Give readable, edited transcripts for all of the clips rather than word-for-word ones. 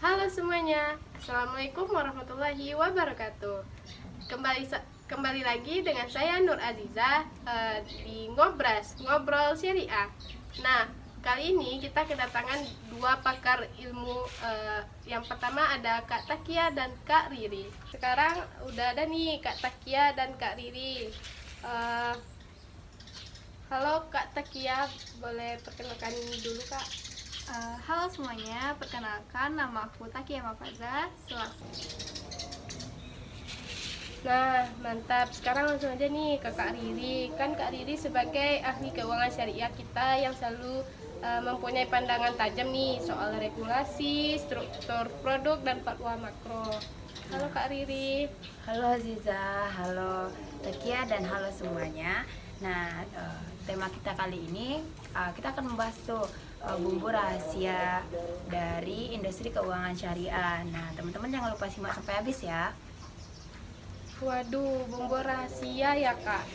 Halo semuanya, Assalamualaikum warahmatullahi wabarakatuh. Kembali lagi dengan saya Nur Aziza di Ngobras, Ngobrol Syariah. Nah, kali ini kita kedatangan dua pakar ilmu. Yang pertama ada Kak Takia dan Kak Riri. Sekarang udah ada nih Kak Takia dan Kak Riri. Eh, Halo Kak Takia, boleh perkenalkan dulu Kak? Halo semuanya, perkenalkan nama aku Takia Mafaza selaku. Nah, mantap. Sekarang langsung aja nih ke Kak Riri. Kan Kak Riri sebagai ahli keuangan syariah kita yang selalu mempunyai pandangan tajam nih soal regulasi, struktur produk, dan fatwa makro. Halo Kak Riri. Halo Aziza, halo Takia, dan halo semuanya. Nah, tema kita kali ini kita akan membahas tuh bumbu rahasia dari industri keuangan syariah. Nah, teman-teman jangan lupa simak sampai habis ya. Waduh, bumbu rahasia ya Kak.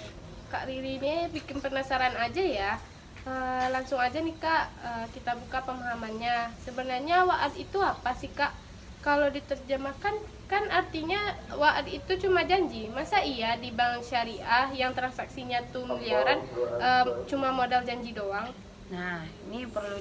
Kak Riri ini bikin penasaran aja ya. Langsung aja nih Kak, kita buka pemahamannya. Sebenarnya wa'ad itu apa sih Kak? Kalau diterjemahkan kan artinya wa'ad itu cuma janji. Masa iya di bank syariah yang transaksinya tuh miliaran cuma modal janji doang? Nah, ini perlu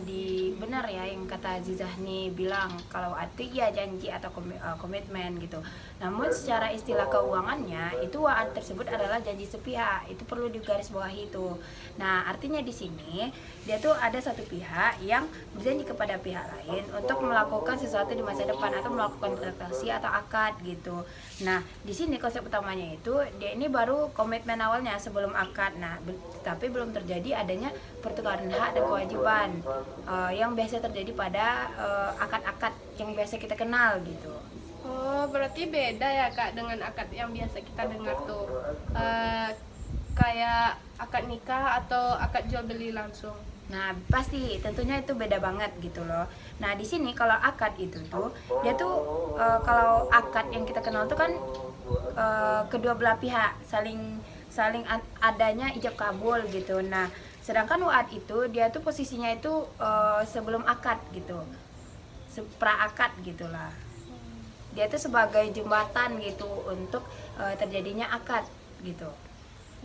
benar ya yang kata Azizah nih bilang kalau arti ya janji atau komitmen gitu. Namun secara istilah keuangannya itu wa'ad tersebut adalah janji sepihak. Itu perlu digarisbawahi itu. Nah, artinya di sini dia tuh ada satu pihak yang berjanji kepada pihak lain untuk melakukan sesuatu di masa depan atau melakukan transaksi atau akad gitu. Nah, di sini konsep utamanya itu dia ini baru komitmen awalnya sebelum akad. Nah, tapi belum terjadi adanya pertukaran hak dan kewajiban yang biasa terjadi pada akad-akad yang biasa kita kenal gitu. Oh, berarti beda ya Kak dengan akad yang biasa kita dengar tuh. Kayak akad nikah atau akad jual beli langsung. Nah, pasti tentunya itu beda banget gitu loh. Nah, di sini kalau akad itu tuh dia tuh kalau akad yang kita kenal tuh kan kedua belah pihak saling adanya ijab kabul gitu. Nah, sedangkan wa'ad itu dia tuh posisinya itu sebelum akad gitu. Pra akad gitulah. Dia tuh sebagai jembatan gitu untuk terjadinya akad gitu.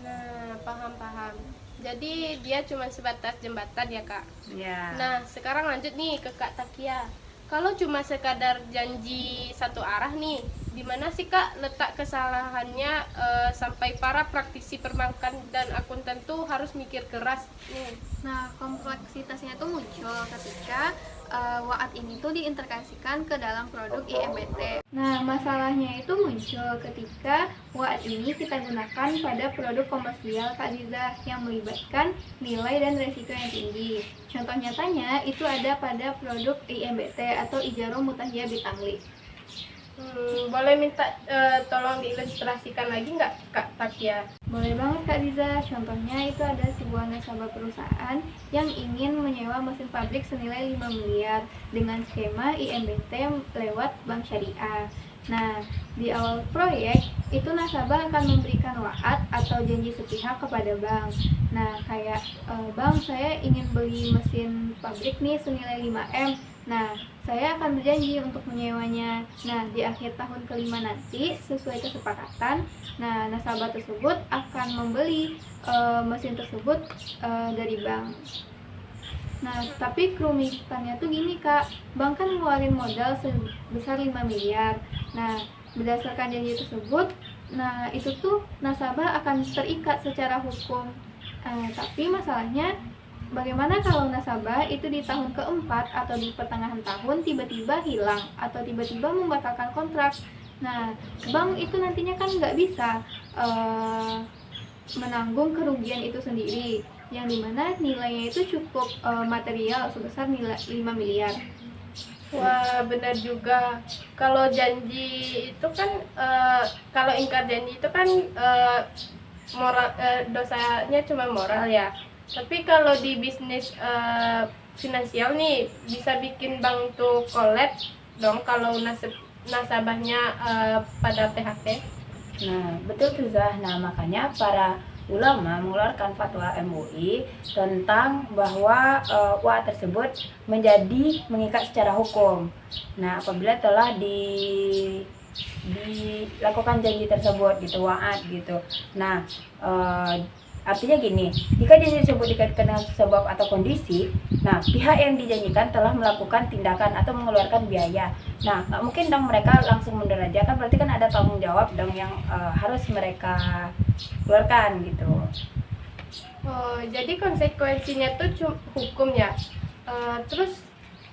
Nah, paham-paham. Jadi dia cuma sebatas jembatan ya Kak. Ya. Nah, sekarang lanjut nih ke Kak Takia. Kalau cuma sekadar janji satu arah nih, di mana sih Kak letak kesalahannya sampai para praktisi perbankan dan akuntan tuh harus mikir keras nih? Nah, kompleksitasnya itu muncul ketika wa'ad ini tuh diintegrasikan ke dalam produk IMBT. Nah, masalahnya itu muncul ketika wa'ad ini kita gunakan pada produk komersial Kak Ziza yang melibatkan nilai dan resiko yang tinggi. Contoh nyatanya itu ada pada produk IMBT atau Ijaro Mutahiyah Bitangli. Boleh minta tolong diilustrasikan lagi nggak Kak Takia? Boleh banget Kak Diza, contohnya itu ada sebuah nasabah perusahaan yang ingin menyewa mesin pabrik senilai 5 miliar dengan skema IMBT lewat bank syariah. Nah, di awal proyek, itu nasabah akan memberikan wa'ad atau janji sepihak kepada bank. Nah, kayak bank saya ingin beli mesin pabrik nih senilai 5M. Nah, saya akan berjanji untuk menyewanya. Nah, di akhir tahun kelima nanti, sesuai kesepakatan, nah nasabah tersebut akan membeli mesin tersebut dari bank. Nah, tapi kerumitannya tuh gini Kak, bank kan ngeluarin modal sebesar 5 miliar. Nah, berdasarkan janji tersebut, nah itu tuh nasabah akan terikat secara hukum. Tapi masalahnya, bagaimana kalau nasabah itu di tahun keempat atau di pertengahan tahun tiba-tiba hilang atau tiba-tiba membatalkan kontrak? Nah, bank itu nantinya kan nggak bisa menanggung kerugian itu sendiri, yang dimana nilainya itu cukup material sebesar nilai 5 miliar. Wah, benar juga. Kalau janji itu kan kalau ingkar janji itu kan moral, dosanya cuma moral ya. Tapi kalau di bisnis finansial nih bisa bikin bank tuh collab dong kalau nasabahnya pada PHP. Nah, betul tuh Zah. Nah, makanya para ulama mengeluarkan fatwa MUI tentang bahwa wa tersebut menjadi mengikat secara hukum. Nah, apabila telah dilakukan janji tersebut gitu, wa'ad gitu. Nah, artinya gini, jika janji tersebut dikaitkan dengan sebab atau kondisi, nah pihak yang dijanjikan telah melakukan tindakan atau mengeluarkan biaya. Nah, nggak mungkin dong mereka langsung mundur aja, kan berarti kan ada tanggung jawab dong yang harus mereka keluarkan gitu. Oh, jadi konsekuensinya tuh hukum ya. Terus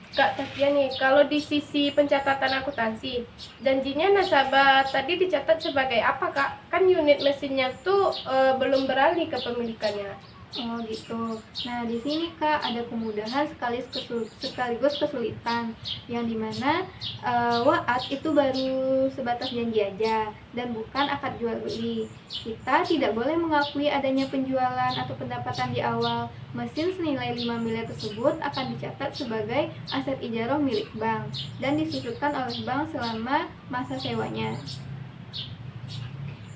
Kak Takia nih, kalau di sisi pencatatan akuntansi, janjinya nasabah tadi dicatat sebagai apa Kak? Kan unit mesinnya tuh belum beralih ke pemilikannya. Oh gitu. Nah di sini Kak ada kemudahan sekaligus kesulitan, yang dimana waat itu baru sebatas janji aja dan bukan akad jual beli. Kita tidak boleh mengakui adanya penjualan atau pendapatan di awal. Mesin senilai 5 miliar tersebut akan dicatat sebagai aset ijarah milik bank dan disusutkan oleh bank selama masa sewanya.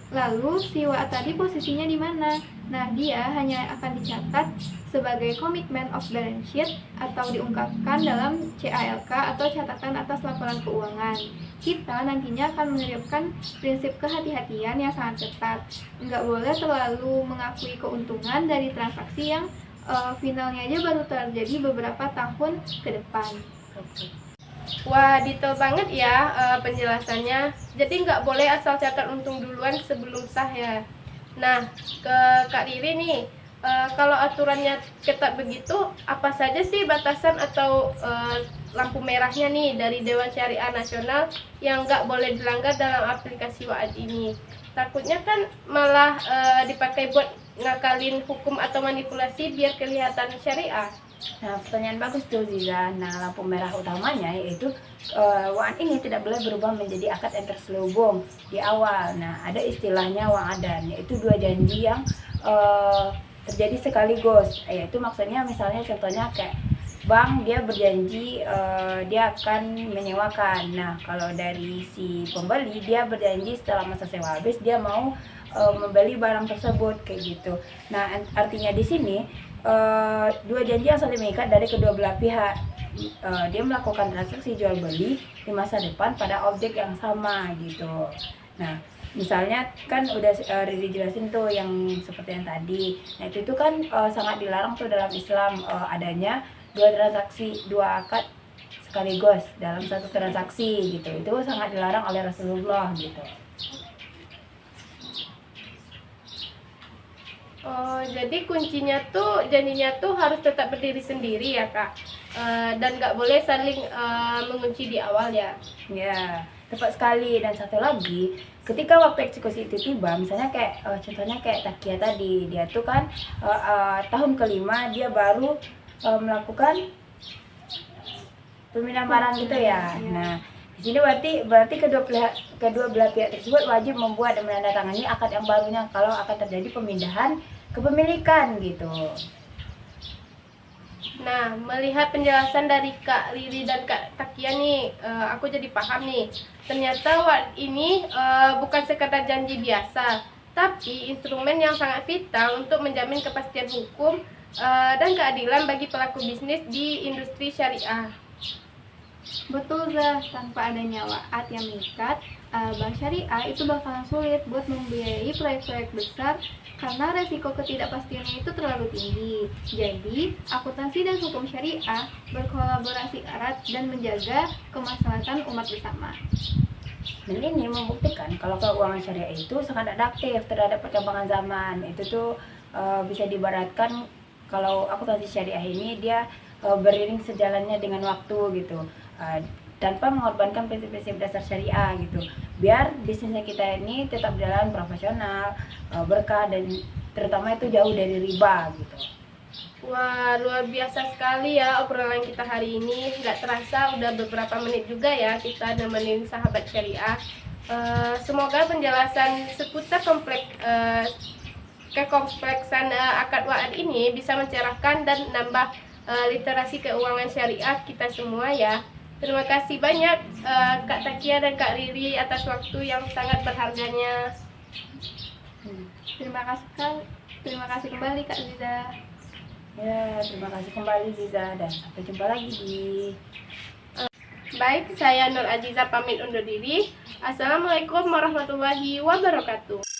Lalu si waat tadi posisinya di mana? Nah, dia hanya akan dicatat sebagai commitment of balance sheet atau diungkapkan dalam CALK atau catatan atas laporan keuangan. Kita nantinya akan menerapkan prinsip kehati-hatian yang sangat ketat. Nggak boleh terlalu mengakui keuntungan dari transaksi yang finalnya aja baru terjadi beberapa tahun ke depan. Wah, detail banget ya penjelasannya. Jadi nggak boleh asal catat untung duluan sebelum sah ya. Nah, ke Kak Riri nih, kalau aturannya ketat begitu, apa saja sih batasan atau lampu merahnya nih dari Dewan Syariah Nasional yang nggak boleh dilanggar dalam aplikasi WAAD ini? Takutnya kan malah dipakai buat ngakalin hukum atau manipulasi biar kelihatan syariah. Nah, pertanyaan bagus tuh Ziza. Nah, lampu merah utamanya yaitu wa'ad ini tidak boleh berubah menjadi akad yang terselubung di awal. Nah, ada istilahnya wa'adan, yaitu dua janji yang terjadi sekaligus. Yaitu maksudnya misalnya contohnya kayak bank dia berjanji dia akan menyewakan. Nah, kalau dari si pembeli dia berjanji setelah masa sewa habis dia mau membeli barang tersebut kayak gitu. Nah, artinya di sini dua janji yang saling mengikat dari kedua belah pihak. Dia melakukan transaksi jual beli di masa depan pada objek yang sama gitu. Nah, misalnya kan udah Riri jelasin tuh yang seperti yang tadi. Nah, itu kan sangat dilarang tuh dalam Islam adanya dua transaksi, dua akad sekaligus dalam satu transaksi gitu. Itu sangat dilarang oleh Rasulullah gitu. Oh, jadi kuncinya tuh janjinya tuh harus tetap berdiri sendiri ya Kak, dan nggak boleh saling mengunci di awal ya. Ya, tepat sekali. Dan satu lagi, ketika waktu eksekusi itu tiba, misalnya kayak contohnya kayak Takia tadi, dia tuh kan tahun kelima dia baru melakukan pemindahan barang gitu ya. Nah, di sini berarti kedua belah pihak tersebut wajib membuat dan menandatangani akad yang barunya kalau akan terjadi pemindahan kepemilikan gitu. Nah, melihat penjelasan dari Kak Riri dan Kak Takia nih, aku jadi paham nih. Ternyata WAAD ini bukan sekadar janji biasa, tapi instrumen yang sangat vital untuk menjamin kepastian hukum dan keadilan bagi pelaku bisnis di industri syariah. Betul Zah, tanpa adanya waat yang mengikat, bank syariah itu bakalan sulit buat membiayai proyek-proyek besar karena resiko ketidakpastiannya itu terlalu tinggi. Jadi, akuntansi dan hukum syariah berkolaborasi erat dan menjaga kemaslahatan umat bersama. Dan ini membuktikan kalau keuangan syariah itu sangat adaptif terhadap perkembangan zaman. Itu tuh bisa diibaratkan kalau akuntansi syariah ini dia beriring sejalannya dengan waktu gitu. Tanpa mengorbankan prinsip-prinsip dasar syariah gitu, biar bisnisnya kita ini tetap jalan profesional, berkah, dan terutama itu jauh dari riba gitu. Wah, luar biasa sekali ya obrolan kita hari ini. Nggak terasa udah beberapa menit juga ya kita nemenin sahabat syariah. Semoga penjelasan seputar kekompleksan akad WAAD ini bisa mencerahkan dan menambah literasi keuangan syariah kita semua ya. Terima kasih banyak Kak Takia dan Kak Riri atas waktu yang sangat berharganya. Terima kasih Kak. Terima kasih kembali Kak Ziza. Ya, terima kasih kembali Ziza dan sampai jumpa lagi di Baik, saya Nur Aziza pamit undur diri. Assalamualaikum warahmatullahi wabarakatuh.